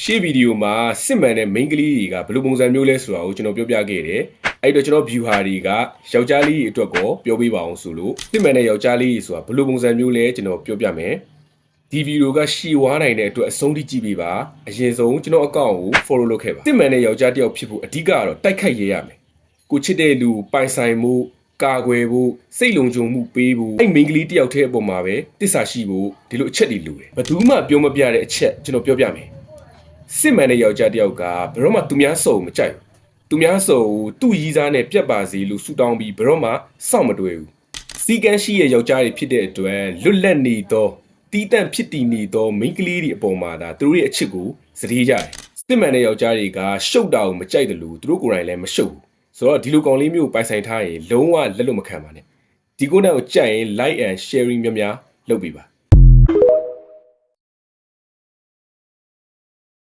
ရှေ့ဗီဒီယိုမှာစစ်မှန်တဲ့ main ကလေးတွေကဘယ်လိုပုံစံမျိုးလဲဆိုတာကိုကျွန်တော်ပြောပြခဲ့တယ်။အဲ့တော့ကျွန်တော် viewer တွေကယောက်ျားလေးတွေအတွက်ကိုပြောပြပါအောင်ဆိုလို့စစ်မှန်တဲ့ယောက်ျားလေးတွေဆိုတာဘယ်လိုပုံစံမျိုးလဲကျွန်တော်ပြောပြမယ်။ဒီဗီဒီယိုကရှည်ဝါးနိုင်တဲ့အတွက်အဆုံးထိကြည့်ပေးပါ။အရင်ဆုံးကျွန်တော်အကောင့်ကို follow လုပ်ခဲ့ပါ။စစ်မှန်တဲ့ယောက်ျားတစ်ယောက်ဖြစ်ဖို့အဓိကကတော့တိုက်ခိုက်ရရမယ်။ကိုချစ်တဲ့လူပိုင်ဆိုင်မှုကာကွယ်ဖို့စိတ်လုံခြုံမှုပေးဖို့အဲ့ main ကလေးတစ်ယောက်တည်းအပေါ်မှာပဲတစ္ဆာရှိဖို့ဒီလိုအချက်တွေလိုတယ်။ဘယ်သူမှပြောမပြတဲ့အချက်ကျွန်တော်ပြောပြမယ်။စစ်မှန်တဲ့ယောက်ျားတစ်ယောက်ကဘယ်တော့မှသူများစုံမကြိုက်ဘူးသူများစုံသူ့ရီးစားနဲ့ပြတ်ပါစေလို့ဆူတောင်းပြီးဘယ်တော့မှစောင့်မတွေ့ဘူးစီကန်းရှိရဲ့ယောက်ျားတွေဖြစ်တဲ့အတွက်လွတ်လပ်နေသောတီးတန့်ဖြစ်တည်နေသောမိန်းကလေးတွေအပေါ်မှာဒါသူတို့ရဲ့အချစ်ကိုစတေးကြတယ်စစ်မှန်တဲ့ယောက်ျားတွေကရှုပ်တာကိုမကြိုက်တယ်လို့သူတို့ကိုယ်တိုင်လည်းမရှုပ်ဘူးဆိုတော့ဒီလိုကောင်လေးမျိုးပိုင်ဆိုင်ထားရင်လုံးဝလက်လွတ်မခံပါနဲ့ဒီကုန်းကိုကြိုက်ရင် like and sharing များများလုပ်ပေးပါ